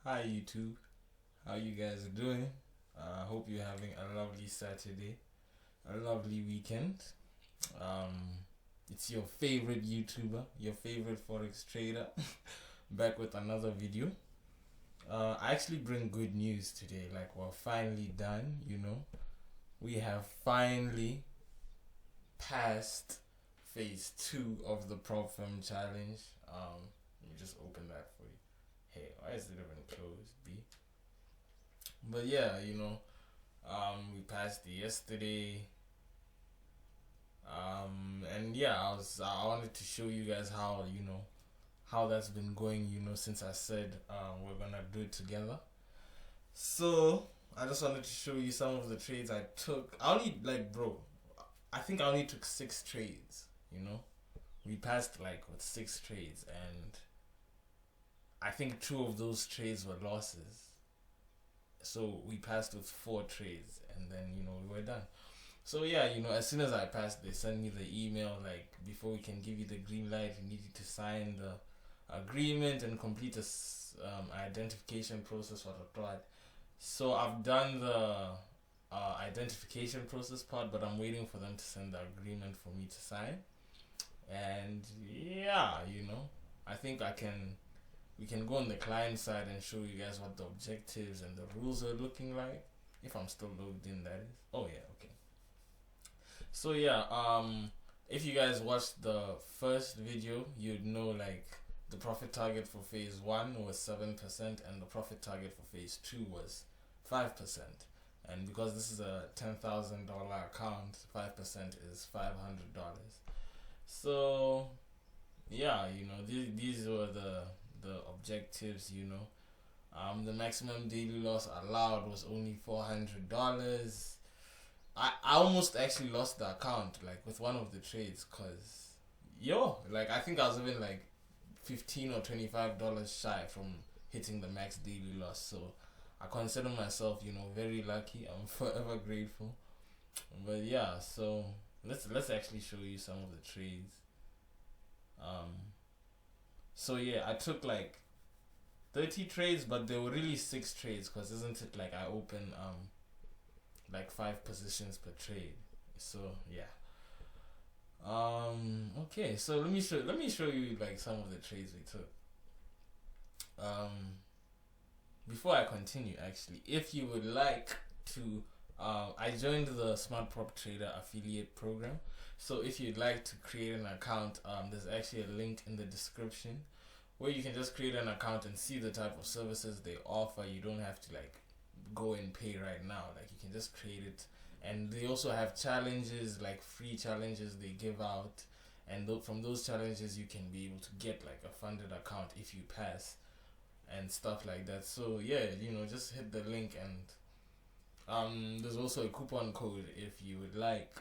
Hi YouTube, how you guys doing? I hope you're having a lovely Saturday, a lovely weekend. Um, it's your favorite YouTuber, your favorite Forex trader, back with another video. I actually bring good news today. Like we're finally done. We have finally passed phase 2 of the prop firm challenge. Let me just open that for you. Hey, why is it even closed? B. But yeah, we passed it yesterday. And yeah, I wanted to show you guys how that's been going, since I said we're gonna do it together. So I just wanted to show you some of the trades I took. I think I only took 6 trades. We passed like with 6 trades, and I think 2 of those trades were losses. So we passed with 4 trades, and then we were done. So yeah, as soon as I passed, they sent me the email like, before we can give you the green light, you needed to sign the agreement and complete a identification process for the client. So I've done the identification process part, but I'm waiting for them to send the agreement for me to sign. And yeah, I think we can go on the client side and show you guys what the objectives and the rules are looking like. If I'm still logged in, that is. Oh yeah, okay. So yeah, if you guys watched the first video, you'd know like the profit target for phase 1 was 7%, and the profit target for phase 2 was 5%. And because this is a $10,000 account, 5% is $500. So yeah, these were the objectives. The maximum daily loss allowed was only $400. I almost actually lost the account like with one of the trades, cause like I think I was even like $15 or $25 shy from hitting the max daily loss. So I consider myself very lucky. I'm forever grateful. But yeah, so let's actually show you some of the trades. So yeah, I took like 30 trades, but there were really 6 trades, because isn't it like I open like 5 positions per trade. So yeah. Okay, so let me show you like some of the trades we took. Before I continue, actually, if you would like to I joined the Smart Prop Trader affiliate program. So if you'd like to create an account, there's actually a link in the description where you can just create an account and see the type of services they offer. You don't have to like go and pay right now. Like you can just create it, and they also have challenges, like free challenges they give out, and from those challenges you can be able to get like a funded account if you pass and stuff like that. So yeah, just hit the link, and there's also a coupon code if you would like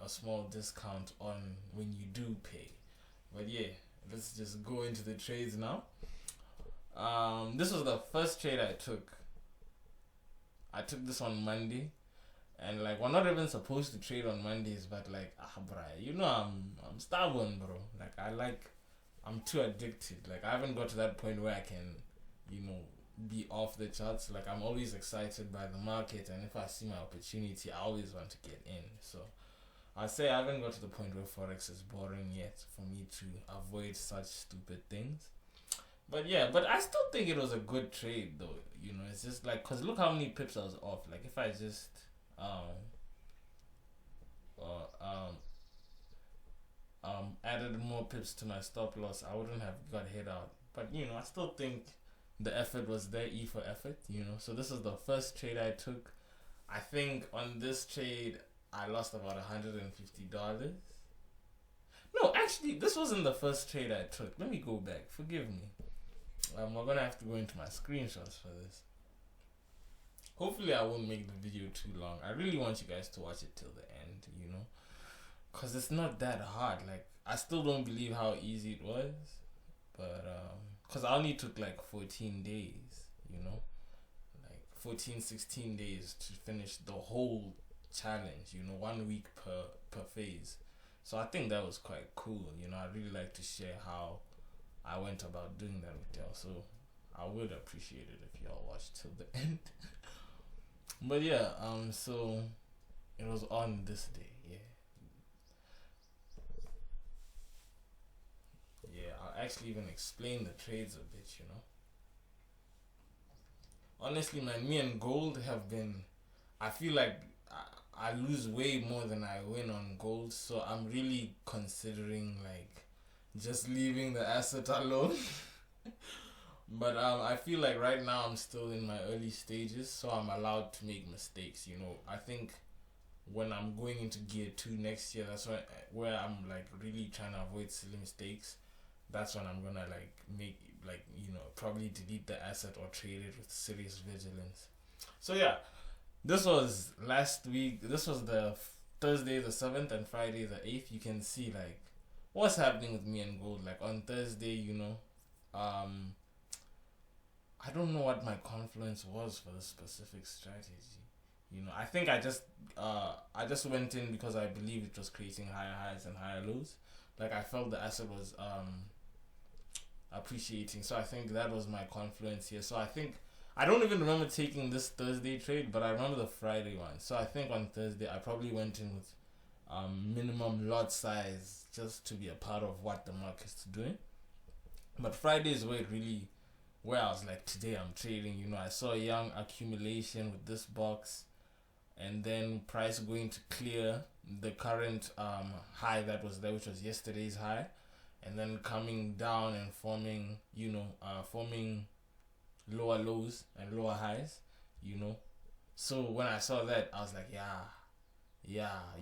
a small discount on when you do pay. But yeah, let's just go into the trades now. This was the first trade I took. I took this on Monday, and like we're not even supposed to trade on Mondays, but like bro, I'm stubborn, bro. I'm too addicted. Like I haven't got to that point where I can, be off the charts. Like I'm always excited by the market, and if I see my opportunity, I always want to get in. So I'd say I haven't got to the point where Forex is boring yet for me to avoid such stupid things. But yeah, but I still think it was a good trade though. It's just like, cause look how many pips I was off. Like if I just added more pips to my stop loss, I wouldn't have got hit out. But I still think the effort was there. E for effort. So this is the first trade I took. I think on this trade I lost about $150. No, actually, this wasn't the first trade I took. Let me go back. Forgive me. We're gonna have to go into my screenshots for this. Hopefully, I won't make the video too long. I really want you guys to watch it till the end, cause it's not that hard. Like I still don't believe how easy it was, but cause I only took like 14 days, like 16 days to finish the whole challenge. 1 week per phase. So I think that was quite cool. I really like to share how I went about doing that with y'all. So I would appreciate it if y'all watch till the end. But yeah, so it was on this day. Yeah, I'll actually even explain the trades a bit, you know. Honestly, man, me and gold have been. I feel like I lose way more than I win on gold, so I'm really considering like just leaving the asset alone. But I feel like right now I'm still in my early stages, so I'm allowed to make mistakes. You know, I think when I'm going into gear 2 next year, that's where I'm like really trying to avoid silly mistakes. That's when I'm gonna like make like, you know, probably delete the asset or trade it with serious vigilance. So yeah, this was last week. This was the Thursday the 7th and Friday the 8th. You can see like what's happening with me and gold. Like on Thursday, you know, I don't know what my confluence was for the specific strategy. You know, I think I just went in because I believe it was creating higher highs and higher lows. Like I felt the asset was appreciating, so I think that was my confluence here. So I think I don't even remember taking this Thursday trade, but I remember the Friday one. So I think on Thursday I probably went in with minimum lot size just to be a part of what the market's doing. But Friday is where I was like, today I'm trading. You know, I saw a young accumulation with this box, and then price going to clear the current high that was there, which was yesterday's high, and then coming down and forming, you know, forming lower lows and lower highs, you know. So when I saw that, I was like, yeah,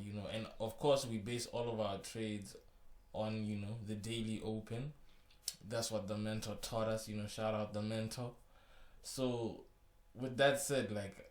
you know. And of course we base all of our trades on, you know, the daily open. That's what the mentor taught us, you know. Shout out the mentor. So with that said, like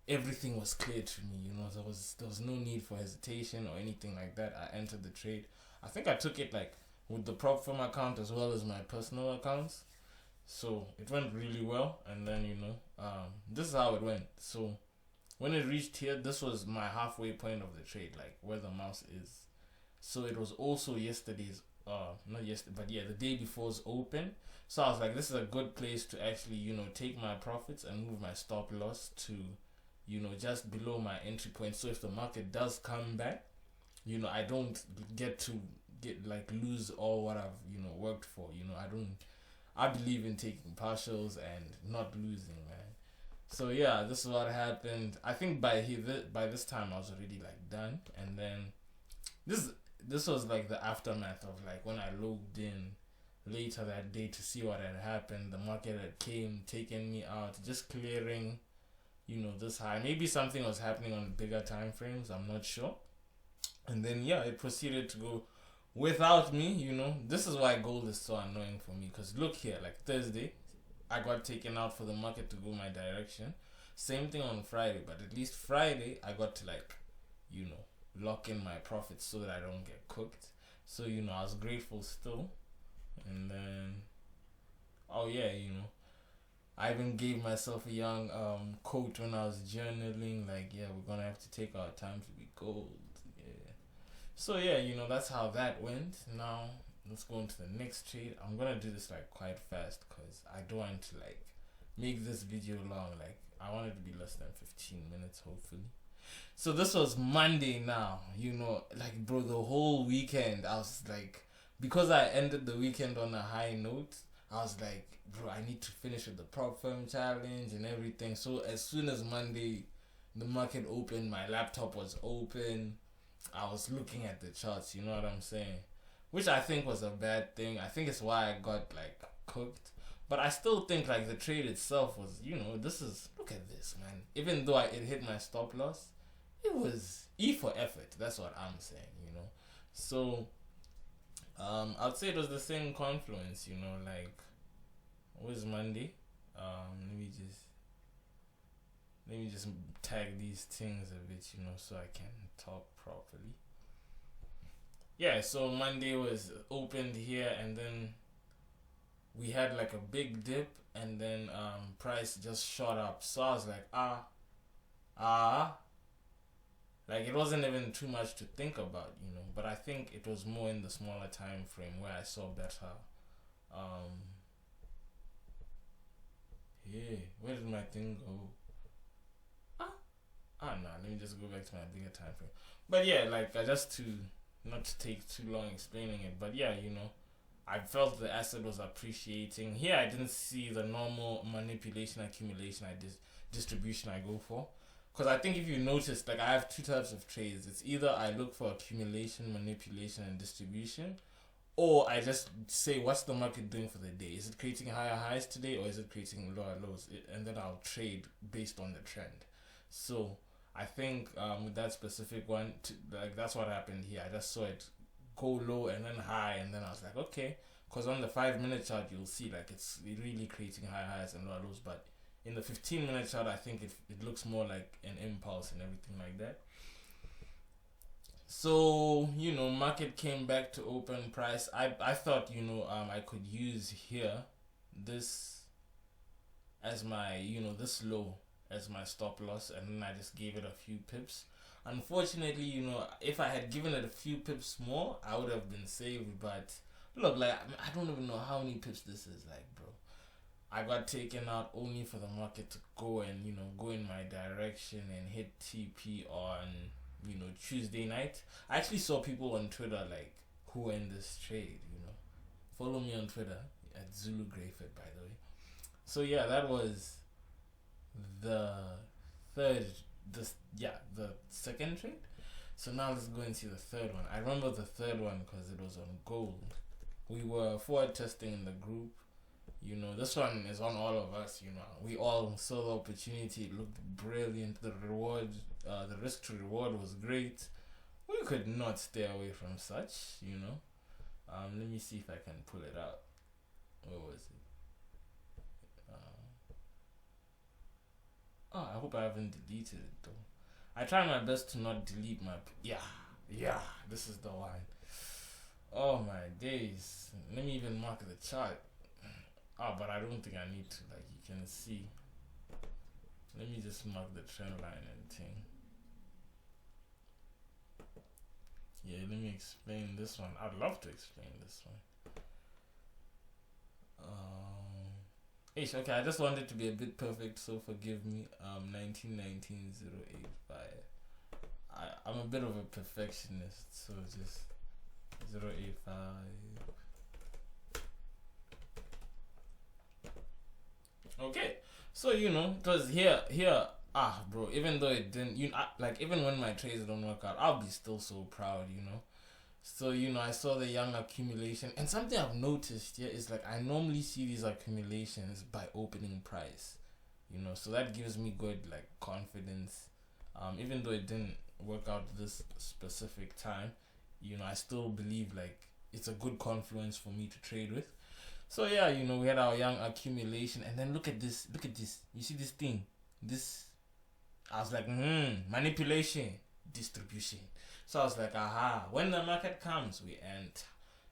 everything was clear to me, you know. There was no need for hesitation or anything like that. I entered the trade. I think I took it like with the prop firm account as well as my personal accounts. So it went really well, and then, you know, this is how it went. So when it reached here, this was my halfway point of the trade, like where the mouse is. So it was also yesterday's, not yesterday, but yeah, the day before's open. So I was like, this is a good place to actually, you know, take my profits and move my stop loss to, you know, just below my entry point. So if the market does come back, you know, I don't get like lose all what I've, you know, worked for. You know, I believe in taking partials and not losing, man. So yeah, this is what happened. I think by this time I was already like done, and then this was like the aftermath of like when I logged in later that day to see what had happened. The market had taken me out, just clearing, you know, this high. Maybe something was happening on bigger time frames, I'm not sure. And then yeah, it proceeded to go without me, you know. This is why gold is so annoying for me, because look here, like Thursday I got taken out for the market to go my direction. Same thing on Friday, but at least Friday I got to like, you know, lock in my profits so that I don't get cooked. So, you know, I was grateful still. And then oh yeah, you know, I even gave myself a young quote when I was journaling, like, yeah, we're gonna have to take our time to be gold. Yeah. So yeah, you know, that's how that went. Now let's go into the next trade. I'm gonna do this like quite fast because I don't want to like make this video long. Like I want it to be less than 15 minutes, hopefully. So this was Monday now, you know, like bro, the whole weekend I was like, because I ended the weekend on a high note, I was like, bro, I need to finish with the prop firm challenge and everything. So as soon as Monday the market opened, my laptop was open, I was looking at the charts, you know what I'm saying? Which I think was a bad thing. I think it's why I got like cooked. But I still think like the trade itself was, you know, look at this, man. Even though it hit my stop loss, it was E for effort. That's what I'm saying, you know. So I'd say it was the same confluence, you know, like what was Monday? Let me just tag these things a bit, you know, so I can talk properly. Yeah, so Monday was opened here, and then we had like a big dip, and then price just shot up. So I was like, like it wasn't even too much to think about, you know. But I think it was more in the smaller time frame where I saw better Yeah, where did my thing go? No, let me just go back to my bigger time frame. But yeah, like just to not to take too long explaining it, but yeah, I felt the asset was appreciating. Here, I didn't see the normal manipulation, accumulation, distribution I go for. Because I think if you notice, like I have two types of trades. It's either I look for accumulation, manipulation, and distribution, or I just say what's the market doing for the day. Is it creating higher highs today, or is it creating lower lows? And then I'll trade based on the trend. So I think with that specific one, like that's what happened here. I just saw it go low and then high, and then I was like, okay. Because on the 5 minute chart, you'll see like it's really creating high highs and low lows, but in the 15 minute chart, I think it looks more like an impulse and everything like that. So market came back to open price. I thought I could use here this as my this low as my stop loss, and then I just gave it a few pips. Unfortunately, if I had given it a few pips more, I would have been saved. But look, like I don't even know how many pips this is, like, bro. I got taken out only for the market to go and go in my direction and hit TP on Tuesday night. I actually saw people on Twitter like who in this trade. Follow me on Twitter at Zulu Greyford, by the way. So yeah, that was the the second trade. So now let's go into the third one. I remember the third one because it was on gold. We were forward testing in the group. This one is on all of us. We all saw the opportunity. It looked brilliant. The reward, the risk to reward was great. We could not stay away from such. Let me see if I can pull it out. Where was it? I hope I haven't deleted it though. I try my best to not delete my. Yeah. This is the one. Oh my days. Let me even mark the chart. But I don't think I need to. Like you can see. Let me just mark the trend line and thing. Yeah, let me explain this one. I'd love to explain this one. Okay, I just wanted to be a bit perfect, so forgive me. 1919-085. I'm a bit of a perfectionist, so just 085. Okay, so because here, bro. Even though it didn't, like even when my trades don't work out, I'll be still so proud, So I saw the young accumulation, and something I've noticed here is like I normally see these accumulations by opening price, So that gives me good like confidence. Even though it didn't work out this specific time, I still believe like it's a good confluence for me to trade with. So yeah, we had our young accumulation, and then look at this. You see this thing? I was like, manipulation, distribution. So I was like, aha, when the market comes, we enter.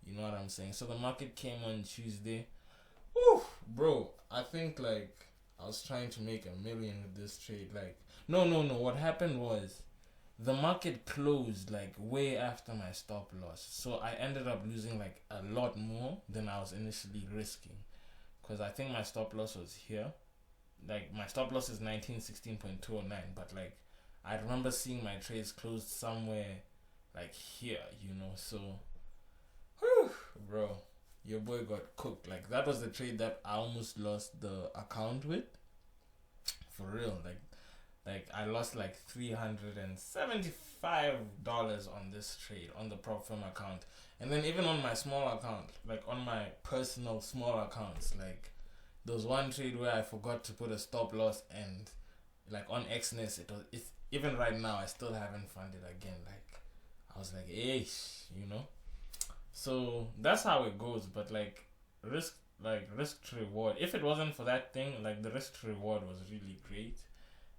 You know what I'm saying? So the market came on Tuesday. Woo, bro, I think like I was trying to make $1 million with this trade. Like, no. What happened was the market closed like way after my stop loss. So I ended up losing like a lot more than I was initially risking. Because I think my stop loss was here. Like my stop loss is 1916.209, but like I remember seeing my trades closed somewhere like here, so whew, bro, your boy got cooked. Like that was the trade that I almost lost the account with. For real, like I lost like $375 on this trade on the prop firm account. And then even on my small account, like on my personal small accounts, like there was one trade where I forgot to put a stop loss, and like on Xness, it's even right now I still haven't found it again. Like I was like, So that's how it goes. But like risk to reward. If it wasn't for that thing, like the risk to reward was really great.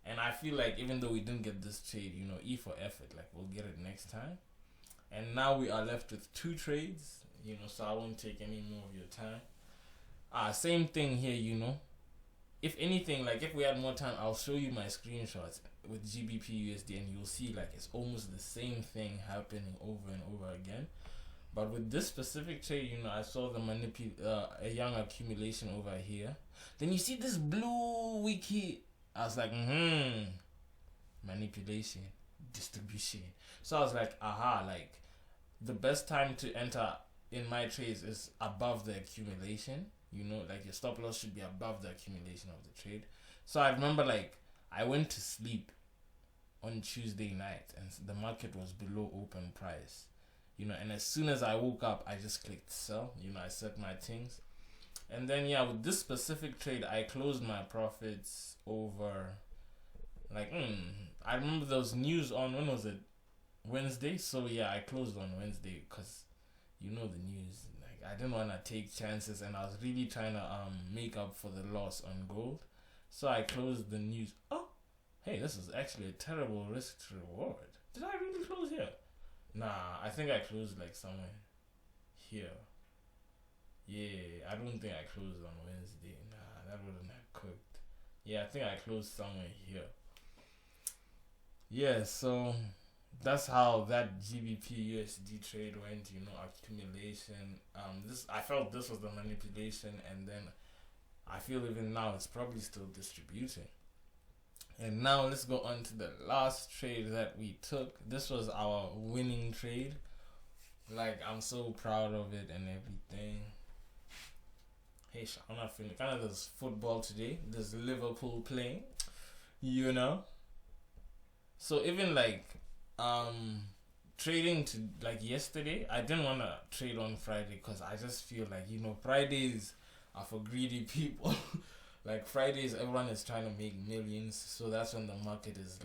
And I feel like even though we didn't get this trade, E for effort, like we'll get it next time. And now we are left with 2 trades, so I won't take any more of your time. Same thing here, If anything, like if we had more time, I'll show you my screenshots with GBP USD, and you'll see like it's almost the same thing happening over and over again. But with this specific trade, I saw the a young accumulation over here. Then you see this blue wiki. I was like, manipulation, distribution. So I was like, aha, like the best time to enter in my trades is above the accumulation. Like your stop loss should be above the accumulation of the trade. So I remember, like, I went to sleep on Tuesday night and the market was below open price. And as soon as I woke up, I just clicked sell. I set my things. And then, with this specific trade, I closed my profits over, like, I remember there was news on, when was it? Wednesday. So, I closed on Wednesday because, the news. Like, I didn't want to take chances and I was really trying to make up for the loss on gold. So, I closed the news. Oh, hey, this is actually a terrible risk to reward. Did I really close here? Nah, I think I closed like somewhere here. Yeah, I don't think I closed on Wednesday. Nah, that wouldn't have cooked. Yeah, I think I closed somewhere here. Yeah, so that's how that GBP USD trade went. Accumulation. I felt this was the manipulation, and then I feel even now it's probably still distributing. And now let's go on to the last trade that we took. This was our winning trade. Like, I'm so proud of it and everything. Hey, I'm not feeling kind of there's football today. There's Liverpool playing, So even like trading to like yesterday, I didn't want to trade on Friday because I just feel like Fridays are for greedy people. Like Fridays, everyone is trying to make millions, so that's when the market is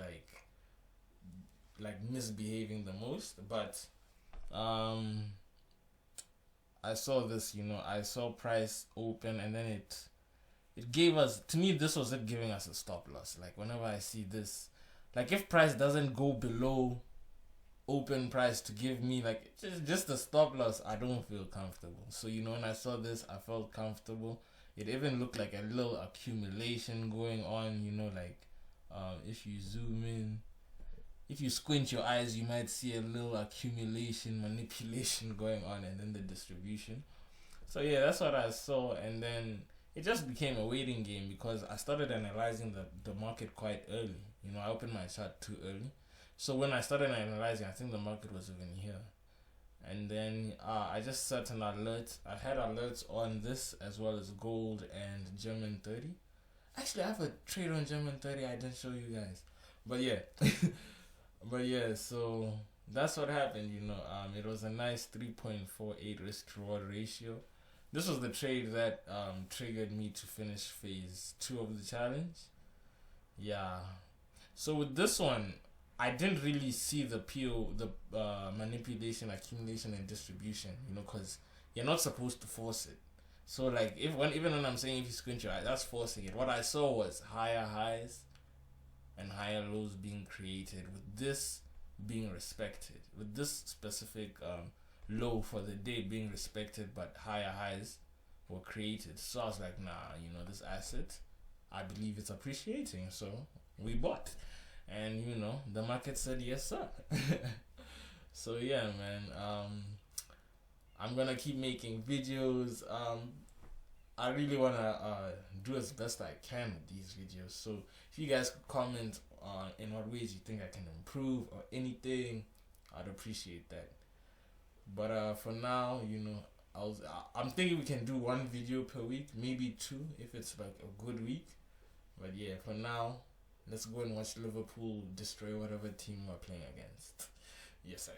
like misbehaving the most. But I saw this, I saw price open, and then it gave us, to me, this was it giving us a stop loss. Like whenever I see this, like if price doesn't go below open price to give me like just a stop loss, I don't feel comfortable. So when I saw this, I felt comfortable. It even looked like a little accumulation going on, like if you zoom in, if you squint your eyes, you might see a little accumulation, manipulation going on, and then the distribution. So that's what I saw, and then it just became a waiting game because I started analyzing the market quite early. I opened my chart too early. So when I started analyzing, I think the market was even here. And then I just set an alert. I had alerts on this as well as gold and German 30. Actually, I have a trade on German 30 I didn't show you guys. But so that's what happened, it was a nice 3.48 risk to reward ratio. This was the trade that triggered me to finish phase 2 of the challenge. So with this one, I didn't really see the manipulation, accumulation, and distribution, because you're not supposed to force it. So like even when I'm saying if you squint your eye, that's forcing it. What I saw was higher highs and higher lows being created, with this being respected, with this specific low for the day being respected, but higher highs were created. So I was like, nah, this asset, I believe it's appreciating, so we bought. And the market said yes, sir. So man, I'm gonna keep making videos. I really wanna do as best I can with these videos. So if you guys could comment on in what ways you think I can improve or anything, I'd appreciate that. But for now, I'm thinking we can do 1 video per week, maybe 2 if it's like a good week. But for now, let's go and watch Liverpool destroy whatever team we're playing against. Yes, sir.